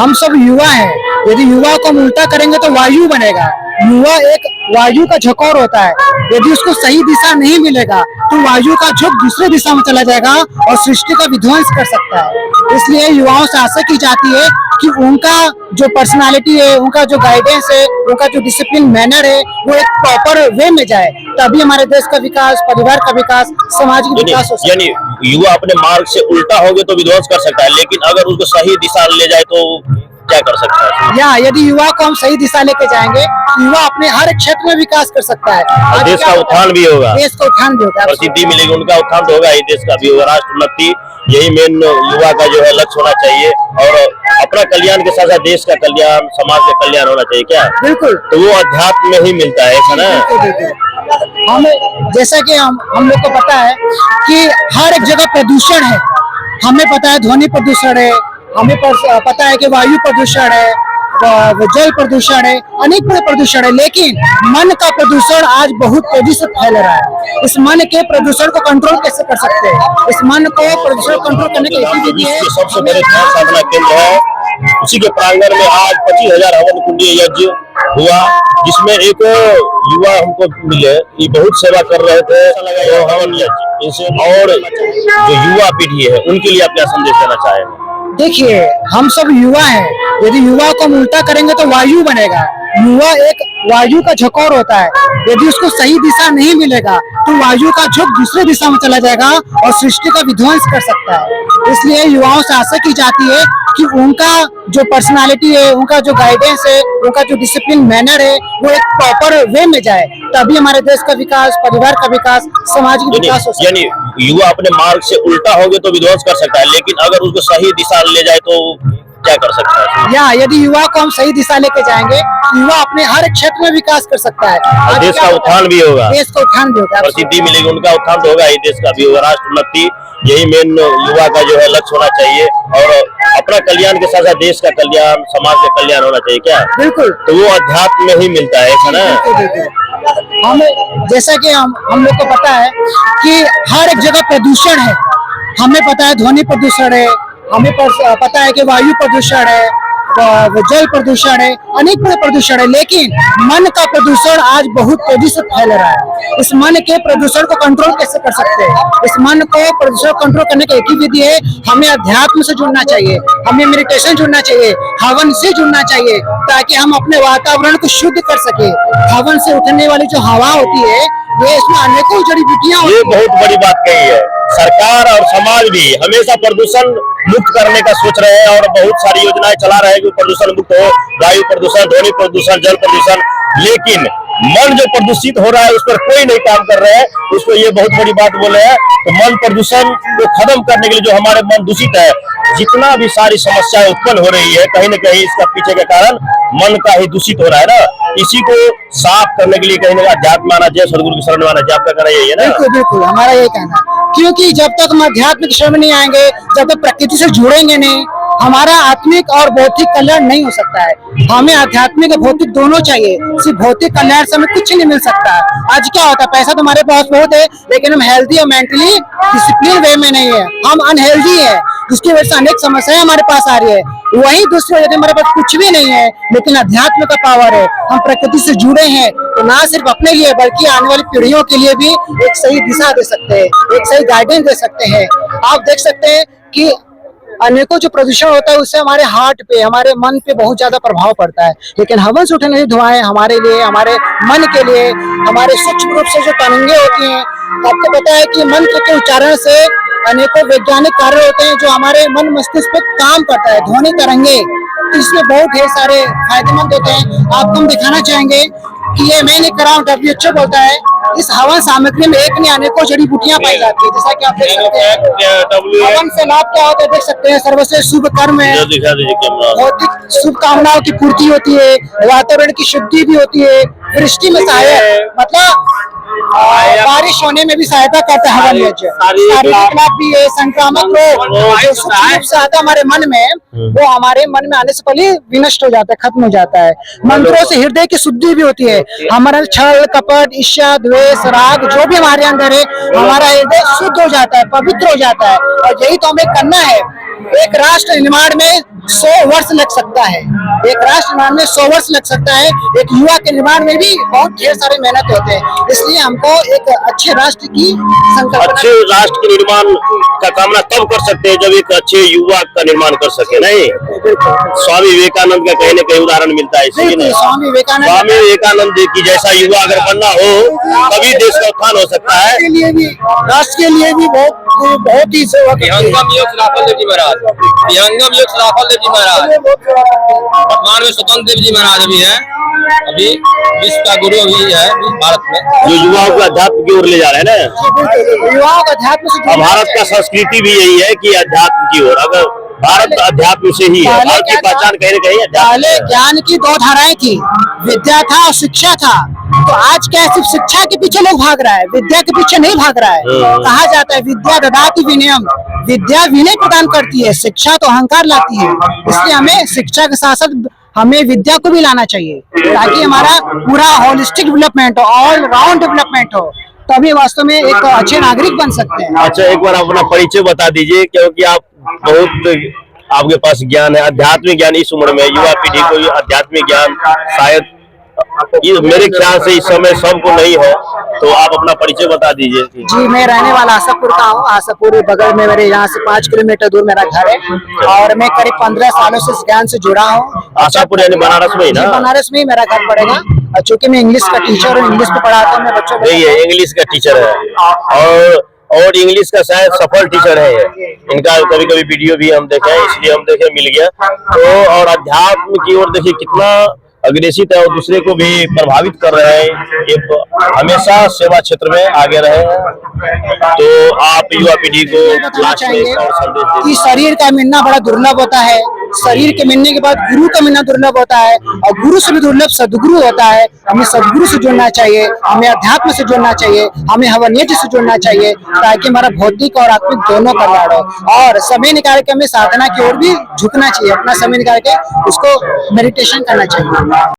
हम सब युवा हैं। यदि युवा को हम उल्टा करेंगे तो वायु बनेगा। युवा एक वायु का झकोर होता है। यदि उसको सही दिशा नहीं मिलेगा तो वायु का झोंक दूसरे दिशा में चला जाएगा और सृष्टि का विध्वंस कर सकता है। इसलिए युवाओं से आशा की जाती है कि उनका जो पर्सनालिटी है, उनका जो गाइडेंस है, उनका जो डिसिप्लिन मैनर है, वो एक प्रॉपर वे में जाए, तभी हमारे देश का विकास, परिवार का विकास, समाज का विकास हो सकता है। यानी युवा अपने मार्ग से उल्टा हो गए तो विध्वंस कर सकता है, लेकिन अगर उसको सही दिशा ले जाए तो क्या कर सकता है? या यदि युवा को हम सही दिशा लेके जाएंगे, युवा अपने हर एक क्षेत्र में विकास कर सकता है। देश का उत्थान भी होगा, देश का उत्थान भी होगा, प्रसिद्धि मिलेगी, उनका उत्थान तो होगा ही, देश का भी होगा, राष्ट्र उन्नति, यही मेन युवा का जो है लक्ष्य होना चाहिए। और अपना कल्याण के साथ साथ देश का कल्याण, समाज का कल्याण होना चाहिए। क्या बिल्कुल, तो वो अध्यात्म में ही मिलता है, ऐसा ना? हमें जैसा कि हम लोग को पता है कि हर एक जगह प्रदूषण है। हमें पता है ध्वनि प्रदूषण है, हमें पता है कि वायु प्रदूषण है, जल प्रदूषण है, अनेक बड़े प्रदूषण है, लेकिन मन का प्रदूषण आज बहुत तेजी से फैल रहा है। इस मन के प्रदूषण को कंट्रोल कैसे कर सकते हैं? इस मन को प्रदूषण कंट्रोल करने की एक विधि है, सबसे बड़े साधना केंद्र है। उसी के प्रांगण में आज 25,000 हवन कुंडीय यज्ञ हुआ, जिसमें एक युवा हमको मिले, ये बहुत सेवा कर रहे थे, तो हवन यज्ञ इनसे। और जो युवा पीढ़ी है उनके लिए आप क्या संदेश देना चाहेंगे? देखिए, हम सब युवा हैं। यदि युवा को हम उल्टा करेंगे तो वायु बनेगा। युवा एक वायु का झकोर होता है। यदि उसको सही दिशा नहीं मिलेगा तो वायु का झोंक दूसरे दिशा में चला जाएगा और सृष्टि का विध्वंस कर सकता है। इसलिए युवाओं से आशा की जाती है कि उनका जो पर्सनालिटी है, उनका जो गाइडेंस है, उनका जो डिसिप्लिन मैनर है, वो एक प्रॉपर वे में जाए, तभी हमारे देश का विकास, परिवार का विकास, समाज का विकास हो सकता है। यानी युवा अपने मार्ग से उल्टा हो गए तो विध्वंस कर सकता है, लेकिन अगर उसको सही दिशा ले जाए तो क्या कर सकता है? या यदि युवा को हम सही दिशा लेके जाएंगे, युवा अपने हर एक क्षेत्र में विकास कर सकता है। देश का उत्थान भी होगा, देश का उत्थान भी होगा, प्रसिद्धि मिलेगी, उनका उत्थान तो होगा ही, देश का भी होगा, राष्ट्र उन्नति, यही मेन युवा का जो है लक्ष्य होना चाहिए। और अपना कल्याण के साथ साथ देश का कल्याण, समाज का कल्याण होना चाहिए। क्या बिल्कुल, तो वो अध्यात्म में ही मिलता है, ऐसा ना? हमें जैसा कि हम लोग को पता है कि हर एक जगह प्रदूषण है। हमें पता है ध्वनि प्रदूषण है, हमें पता है कि वायु प्रदूषण है, जल प्रदूषण है, अनेक बड़े प्रदूषण है, लेकिन मन का प्रदूषण आज बहुत तेजी से फैल रहा है। इस मन के प्रदूषण को कंट्रोल कैसे कर सकते हैं? इस मन को प्रदूषण कंट्रोल करने की एक ही विधि है, हमें अध्यात्म से जुड़ना चाहिए, हमें मेडिटेशन जुड़ना चाहिए, हवन से जुड़ना चाहिए, ताकि हम अपने वातावरण को शुद्ध कर सके। हवन से उठने वाली जो हवा होती है, ये इसमें अनेकों जड़ी बूटियां होती ये बहुत बड़ी बात कही है। सरकार और समाज भी हमेशा प्रदूषण मुक्त करने का सोच रहे हैं और बहुत सारी योजनाएं चला रहे हैं कि प्रदूषण मुक्त हो, वायु प्रदूषण, ध्वनि प्रदूषण, जल प्रदूषण, लेकिन मन जो प्रदूषित हो रहा है उस पर कोई नहीं काम कर रहे हैं। उसको ये बहुत बड़ी बात बोले हैं। तो मन प्रदूषण को खत्म करने के लिए जो हमारे मन दूषित है, जितना भी सारी समस्याएं उत्पन्न हो रही है, कहीं न कहीं इसका पीछे के कारण मन का ही दूषित हो रहा है ना। इसी को साफ करने के लिए कहीं ना अध्यात्म आना चाहिए, सदगुरु की शरण में आना चाहिए। आपका कहना यही है ना? बिल्कुल बिल्कुल, हमारा यही कहना है, क्योंकि जब तक हम आध्यात्म की शरण में नहीं आएंगे, जब तक प्रकृति से जुड़ेंगे नहीं, हमारा आत्मिक और भौतिक कल्याण नहीं हो सकता है। हमें आध्यात्मिक और भौतिक दोनों चाहिए। सिर्फ भौतिक कल्याण से हमें कुछ नहीं मिल सकता। आज क्या होता है, पैसा तो हमारे पास बहुत है, लेकिन हम हेल्दी और मेंटली डिसिप्लिन वे में नहीं है, हम अनहेल्दी है, जिसकी वजह से अनेक समस्याएं हमारे पास आ रही है। वही दूसरी वजह हमारे पास कुछ भी नहीं है, लेकिन अध्यात्म का पावर है, हम प्रकृति से जुड़े हैं, तो ना सिर्फ अपने लिए बल्कि आने वाली पीढ़ियों के लिए भी एक सही दिशा दे सकते हैं, एक सही गाइडेंस दे सकते हैं। आप देख सकते हैं कि अनेकों जो प्रदूषण होता है उससे हमारे हार्ट पे, हमारे मन पे बहुत ज्यादा प्रभाव पड़ता है, लेकिन हवन से उठने वाली धुआएं हमारे लिए, हमारे मन के लिए, हमारे सूक्ष्म रूप से जो तरंगे होती हैं, आपको पता है कि मंत्र के उच्चारण से अनेकों वैज्ञानिक कार्य होते हैं जो हमारे मन मस्तिष्क पे काम करता है। ध्वनि तरंगे तो इसमें बहुत ढेर सारे फायदेमंद होते हैं। आपको हम दिखाना चाहेंगे कि ये मैं नहीं कर रहा हूँ, WHO बोलता है इस हवन सामग्री में एक नहीं अनेकों जड़ी बूटियां पाई जाती है। जैसा कि आप देख सकते हैं, हवन से लाभ क्या होता है देख सकते हैं। सर्वश्रेष्ठ शुभ कर्म है, भौतिक शुभ कामनाओं की पूर्ति होती है, वातावरण की शुद्धि भी होती है, वृष्टि में सहायक, मतलब बारिश होने में भी सहायता करता है हवन यज्ञ। शारीरिक लाभ भी है, संक्रामक रोग जो सूक्ष्म रूप से आता है हमारे मन में, वो हमारे मन में आने से पहले विनष्ट हो जाता है, खत्म हो जाता है। मंत्रों से हृदय की शुद्धि भी होती है। हमारा छल कपट ईर्ष्या द्वेष राग जो भी हमारे अंदर है, हमारा हृदय शुद्ध हो जाता है, पवित्र हो जाता है। और यही तो हमें करना है। एक राष्ट्र निर्माण में 100 वर्ष लग सकता है, एक राष्ट्र निर्माण में 100 वर्ष लग सकता है, एक युवा के निर्माण में भी बहुत ढेर सारे मेहनत होते हैं। इसलिए हमको एक अच्छे राष्ट्र की संकल्पना, अच्छे राष्ट्र के निर्माण का कामना तब कर सकते हैं जब एक अच्छे युवा का निर्माण कर सके। नहीं, स्वामी विवेकानंद का कहीं न कहीं उदाहरण मिलता है इसी में। स्वामी विवेकानंद जी की जैसा युवा अगर बनना हो तभी देश का उत्थान हो सकता है। के लिए भी, राष्ट्र के लिए भी बहुत ही सेवा करते हैं। विहंगम योग सदाफल देव जी महाराज, विहंगम योग सदाफल देव जी महाराज, वर्तमान में स्वतंत्र देव जी महाराज अभी है, अभी विश्व का गुरु अभी है भारत में, जो युवाओं को अध्यात्म की ओर ले जा रहे हैं ना। युवाओं का अध्यात्म से और भारत का संस्कृति भी यही है कि अध्यात्म की ओर, अगर भारत अध्यात्म से ही है, भारत की पहचान कहीं न कहीं पहले ज्ञान की दो धाराएं थी, विद्या था और शिक्षा था। तो आज क्या है, सिर्फ शिक्षा के पीछे लोग भाग रहा है, विद्या के पीछे नहीं भाग रहा है। कहा जाता है विद्या ददाति विनयम, विद्या विनय प्रदान करती है, शिक्षा तो अहंकार लाती है। इसलिए हमें शिक्षा के साथ साथ हमें विद्या को भी लाना चाहिए ताकि हमारा पूरा होलिस्टिक डेवलपमेंट हो, ऑल राउंड डेवलपमेंट हो, तभी वास्तव में एक अच्छे नागरिक बन सकते हैं। अच्छा, एक बार अपना परिचय बता दीजिए, क्योंकि आप बहुत, आपके पास ज्ञान है, आध्यात्मिक ज्ञान इस उम्र में युवा पीढ़ी को आध्यात्मिक ज्ञान शायद ये मेरे ख्याल से इस समय सबको नहीं हो, तो आप अपना परिचय बता दीजिए। जी, मैं रहने वाला आशापुर का हूँ। आशापुर बगल में, मेरे यहाँ से 5 किलोमीटर दूर मेरा घर है और मैं करीब 15 सालों से इस ज्ञान से जुड़ा हूँ। आशापुर यानी बनारस में ही ना? बनारस में ही मेरा घर पड़ेगा। चूंकि मैं इंग्लिश का टीचर हूँ, इंग्लिश में पढ़ाता हूँ मैं बच्चों को। ये इंग्लिश का टीचर है और इंग्लिश का शायद सफल टीचर है ये। इनका कभी कभी वीडियो भी हम देखे, इसलिए हम देखे मिल गया। तो और अध्यात्म की ओर देखिए कितना अग्रेसित है और दूसरे को भी प्रभावित कर रहे हैं। ये हमेशा सेवा क्षेत्र में आगे रहे हैं। तो आप युवा पीढ़ी को लास्ट में एक और संदेश कि दीजिए। शरीर का मिलना बड़ा दुर्लभ होता है, शरीर के मिलने के बाद गुरु का मिलना दुर्लभ होता है और गुरु से भी दुर्लभ सदगुरु होता है। हमें सदगुरु से जुड़ना चाहिए, हमें अध्यात्म से जुड़ना चाहिए, हमें हवन यज्ञ से जुड़ना चाहिए ताकि हमारा भौतिक और आत्मिक दोनों कल्याण हो। और समय निकाल के हमें साधना की ओर भी झुकना चाहिए, अपना समय निकाल के उसको मेडिटेशन करना चाहिए।